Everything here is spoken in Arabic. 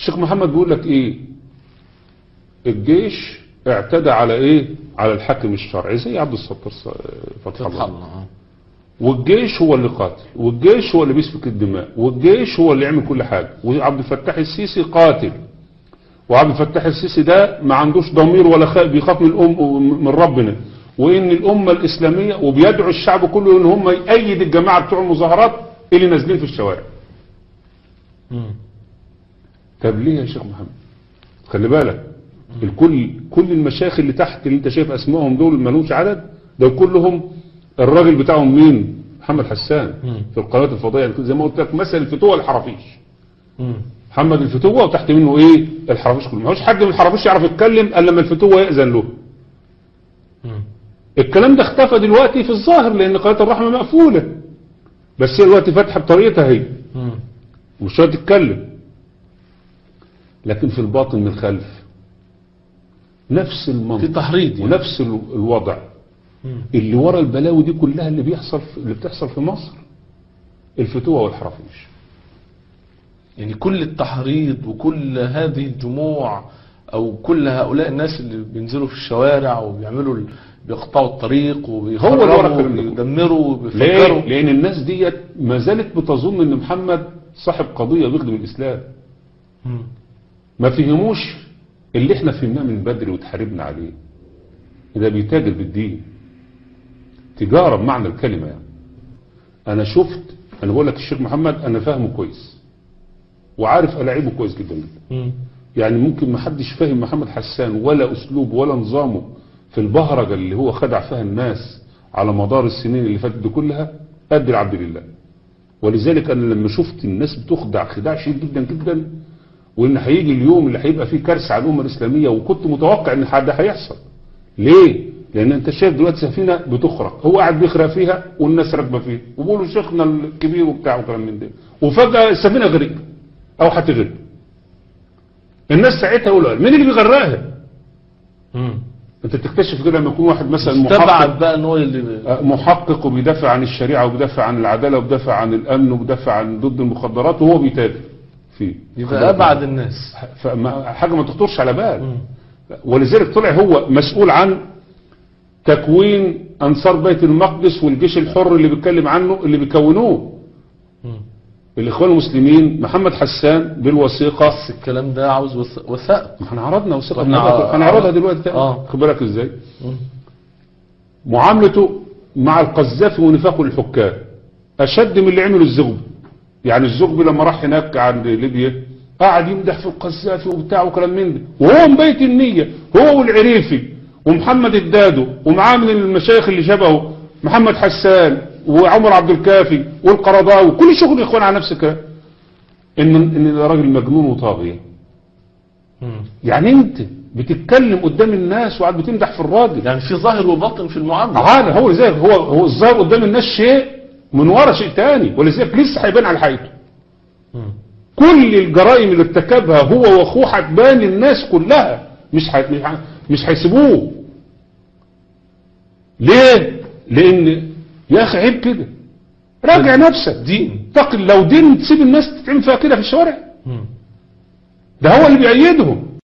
الشيخ محمد بيقول لك ايه؟ الجيش اعتدى على ايه؟ على الحاكم الشرعي زي عبد الستار فتح الله. والجيش هو اللي قاتل، والجيش هو اللي بيسفك الدماء، والجيش هو اللي يعمل كل حاجة، وعبد الفتاح السيسي قاتل، وعبد الفتاح السيسي ده ما عندوش ضمير ولا بيخاف من من ربنا، وان الامة الاسلامية وبيدعو الشعب كله ان هم يأيد الجماعة بتوع المظاهرات اللي نازلين في الشوارع. طب ليه يا شيخ محمد؟ خلي بالك كل المشايخ اللي تحت اللي انت شايف اسمائهم دول مالهمش عدد، ده كلهم الراجل بتاعهم مين؟ محمد حسان في القنوات الفضائية زي ما قلت لك، مثل الفتوة الحرافيش. محمد الفتوة وتحت منه ايه؟ الحرافيش كله. ما هوش حد من الحرافيش يعرف يتكلم الا لما الفتوة يأذن له. الكلام ده اختفى دلوقتي في الظاهر لان قناة الرحمة مقفولة، بس هي دلوقتي فاتحة بطريقتها هي مش هتتكلم، لكن في الباطن من الخلف نفس المنطق في تحريض يعني. ونفس الوضع اللي ورا البلاوي دي كلها اللي بتحصل في مصر الفتوة والحرافيش. يعني كل التحريض وكل هذه الجموع او كل هؤلاء الناس اللي بينزلوا في الشوارع وبيعملوا بيقطعوا الطريق وبيخربوا وبيدمروا وبيفجروا، لان الناس ديت ما زالت بتظن ان محمد صاحب قضية بيخدم الاسلام. ما فهموش اللي احنا فهمناه من بدري وتحاربنا عليه، ده بيتاجر بالدين تجارة بمعنى الكلمة. يعني انا بقول لك الشيخ محمد انا فاهمه كويس وعارف ألاعبه كويس جدا جدا. يعني ممكن ما حدش فاهم محمد حسان ولا اسلوبه ولا نظامه في البهرجة اللي هو خدع فيها الناس على مدار السنين اللي فاتت دي كلها قد العبد لله. ولذلك انا لما شفت الناس بتخدع خداع شديد جدا جدا، وان هيجي اليوم اللي هيبقى فيه كارثة على الامة الاسلامية، وكنت متوقع ان ده هيحصل. ليه؟ لان انت شايف دلوقتي سفينة بتخرق، هو قاعد بيخرق فيها والناس راكبه فيها وبيقولوا شيخنا الكبير وبتاع وكلام من ده، وفجأة السفينة غرق او هتغرق. الناس ساعتها يقولوا مين اللي بيغرقها؟ انت تكتشف كده لما يكون واحد مثلا محقق بقى ان هو اللي محقق وبيدافع عن الشريعة وبيدافع عن العدالة وبيدافع عن الامن وبيدافع عن ضد المخدرات وهو بيتاجر فيه، يبقى ابعد الناس حاجة ما تخطرش على بال. ولذلك طلع هو مسؤول عن تكوين انصار بيت المقدس والجيش الحر اللي بيتكلم عنه اللي بيكونوه الاخوان المسلمين. محمد حسان بالوثيقة، بس الكلام ده عاوز وثائق. ما احنا عرضنا وثيقة هنعرضها دلوقتي. خد بالك ازاي معاملته مع القذافي ونفاقه للحكام اشد من اللي عمله الزغبي. يعني الزغبي لما راح هناك عند ليبيا قاعد يمدح في القذافي وبتاع وكلام من ده، وهو مبيت النية هو والعريفي ومحمد الدادو ومعاه من المشايخ اللي شبهه محمد حسان وعمر عبد الكافي والقرضاوي، كل شغل اخوان على نفس الكلام ان ده راجل مجنون وطاغية. يعني انت بتتكلم قدام الناس وقاعد بتمدح في الراجل، يعني في ظاهر وباطن في المعامله. هو زي هو الظاهر قدام الناس شيء من ورا شيء تاني، ولذلك لسه هيبان على حقيقته. كل الجرائم اللي ارتكبها هو واخوه هتبان للناس كلها، مش هيسيبوه. ليه؟ لان يا اخي عيب كده، راجع نفسك. لو دين تسيب الناس تتعمل فيها كده في الشوارع؟ ده هو اللي بيأيدهم.